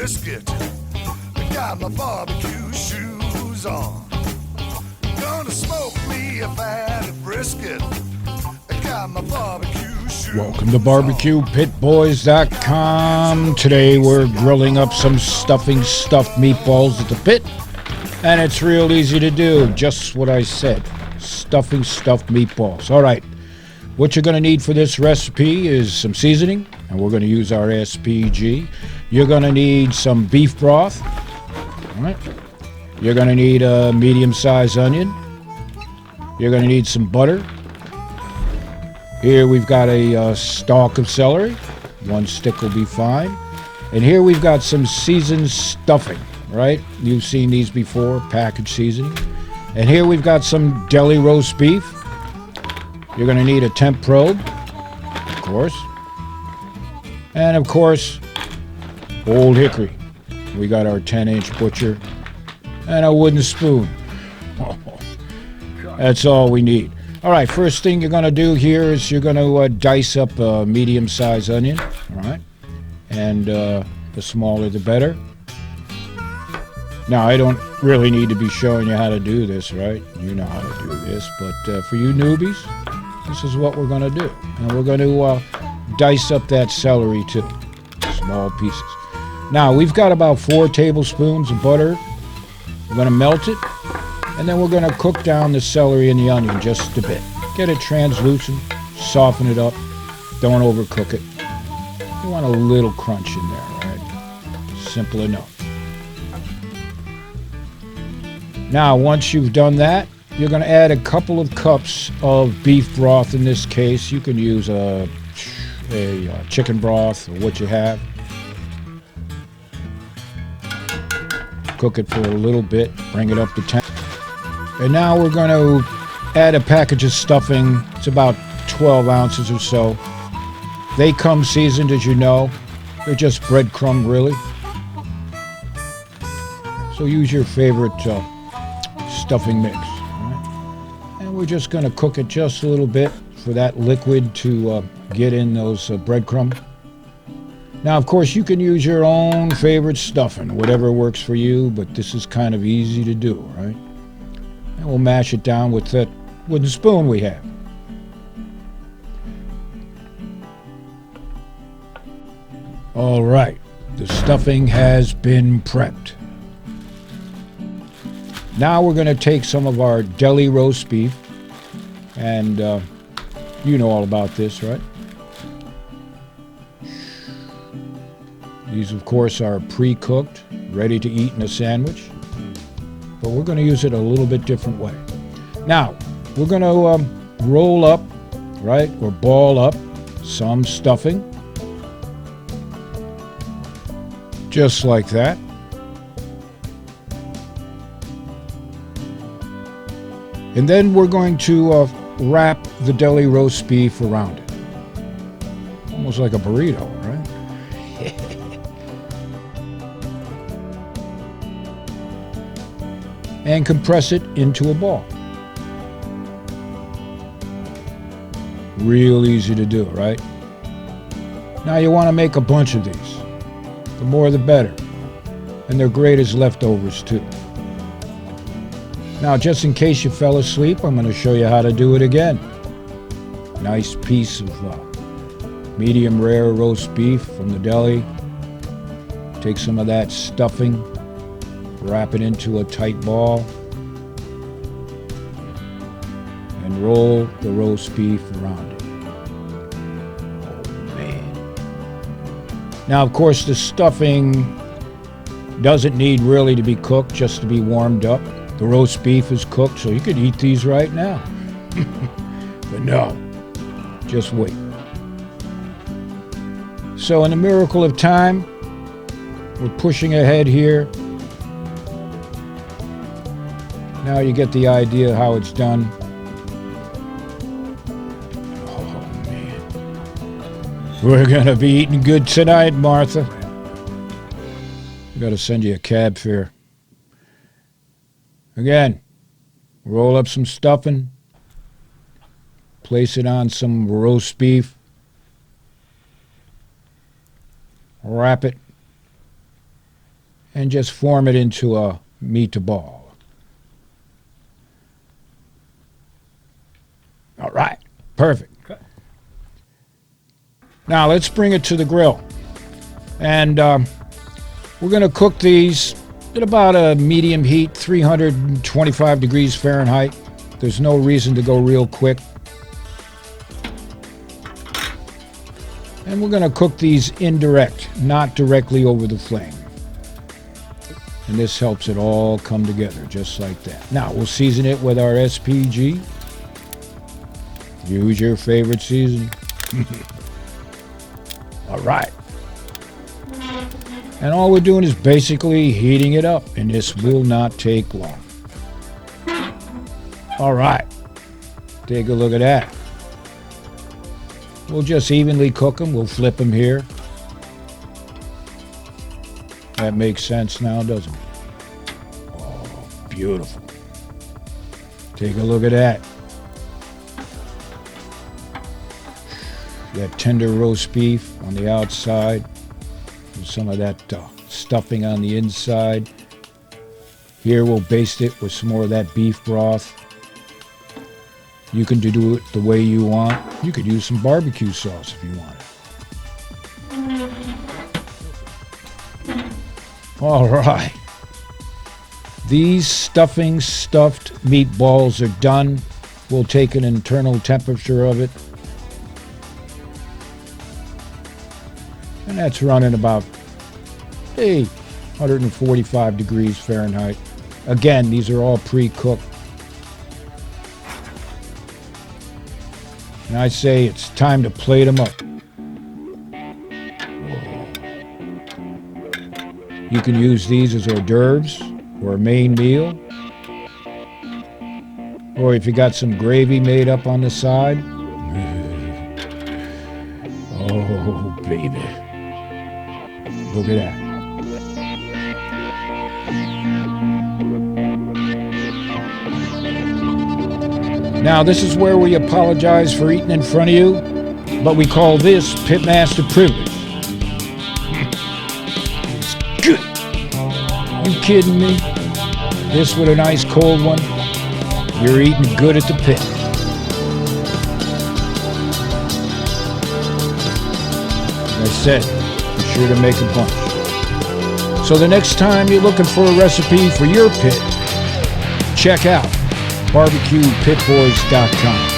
brisket. I got my barbecue shoes on. Gonna smoke me a fatty brisket. I got my barbecue shoes. Welcome to BBQPitBoys.com. Today we're grilling up some stuffing stuffed meatballs at the pit. And it's real easy to do. Just what I said. Stuffing stuffed meatballs. All right. What you're going to need for this recipe is some seasoning. And we're going to use our SPG. You're going to need some beef broth. All right. You're going to need a medium-sized onion. You're going to need some butter. Here we've got a stalk of celery. One stick will be fine. And here we've got some seasoned stuffing, right? You've seen these before, packaged seasoning. And here we've got some deli roast beef. You're going to need a temp probe, of course. And of course, Old Hickory. We got our 10-inch butcher and a wooden spoon. That's all we need. All right, first thing you're going to do here is you're going to dice up a medium-sized onion, all right? And the smaller the better. Now, I don't really need to be showing you how to do this, right? You know how to do this, but for you newbies, this is what we're going to do. And we're going to dice up that celery too, small pieces. Now, we've got about 4 tablespoons of butter. We're going to melt it. And then we're going to cook down the celery and the onion just a bit. Get it translucent, soften it up, don't overcook it. You want a little crunch in there, right? Simple enough. Now, once you've done that, you're going to add a couple of cups of beef broth in this case. You can use a chicken broth or what you have. Cook it for a little bit, bring it up to temp. And now we're going to add a package of stuffing. It's about 12 ounces or so. They come seasoned, as you know. They're just breadcrumb, really. So use your favorite stuffing mix. Right? And we're just going to cook it just a little bit for that liquid to get in those breadcrumbs. Now, of course, you can use your own favorite stuffing, whatever works for you, but this is kind of easy to do, right? And we'll mash it down with that wooden spoon we have. All right, the stuffing has been prepped. Now we're going to take some of our deli roast beef, and you know all about this, right? These, of course, are pre-cooked, ready to eat in a sandwich. But we're going to use it a little bit different way. Now, we're going to roll up, right, or ball up some stuffing. Just like that. And then we're going to wrap the deli roast beef around it. Almost like a burrito, right? And compress it into a ball. Real easy to do, right? Now you want to make a bunch of these. The more the better. And they're great as leftovers too. Now, just in case you fell asleep, I'm going to show you how to do it again. Nice piece of medium rare roast beef from the deli. Take some of that stuffing. Wrap it into a tight ball and roll the roast beef around it. Oh, man. Now, of course, the stuffing doesn't need really to be cooked, just to be warmed up. The roast beef is cooked, so you could eat these right now. But no, just wait. So in the miracle of time, we're pushing ahead here. Now you get the idea how it's done. Oh, man. We're going to be eating good tonight, Martha. We got to send you a cab fare. Again, roll up some stuffing. Place it on some roast beef. Wrap it. and just form it into a meatball. All right, perfect. Okay. Now let's bring it to the grill. And we're going to cook these at about a medium heat, 325 degrees Fahrenheit. There's no reason to go real quick. And we're going to cook these indirect, not directly over the flame. And this helps it all come together just like that. Now we'll season it with our SPG. Use your favorite seasoning. All right. And all we're doing is basically heating it up, and this will not take long. All right. Take a look at that. We'll just evenly cook them. We'll flip them here. That makes sense now, doesn't it? Oh, beautiful. Take a look at that. That tender roast beef on the outside. With some of that stuffing on the inside. Here we'll baste it with some more of that beef broth. You can do it the way you want. You could use some barbecue sauce if you want it. All right. These stuffed meatballs are done. We'll take an internal temperature of it. And that's running about 145 degrees Fahrenheit. Again, these are all pre-cooked. And I say it's time to plate them up. You can use these as hors d'oeuvres or a main meal. Or if you got some gravy made up on the side. Oh, baby. Look at that. Now, this is where we apologize for eating in front of you, but we call this Pitmaster privilege. It's good. You kidding me? This with a nice cold one. You're eating good at the pit. Like I said, be sure to make a bunch. So the next time you're looking for a recipe for your pit, check out BBQPitBoys.com.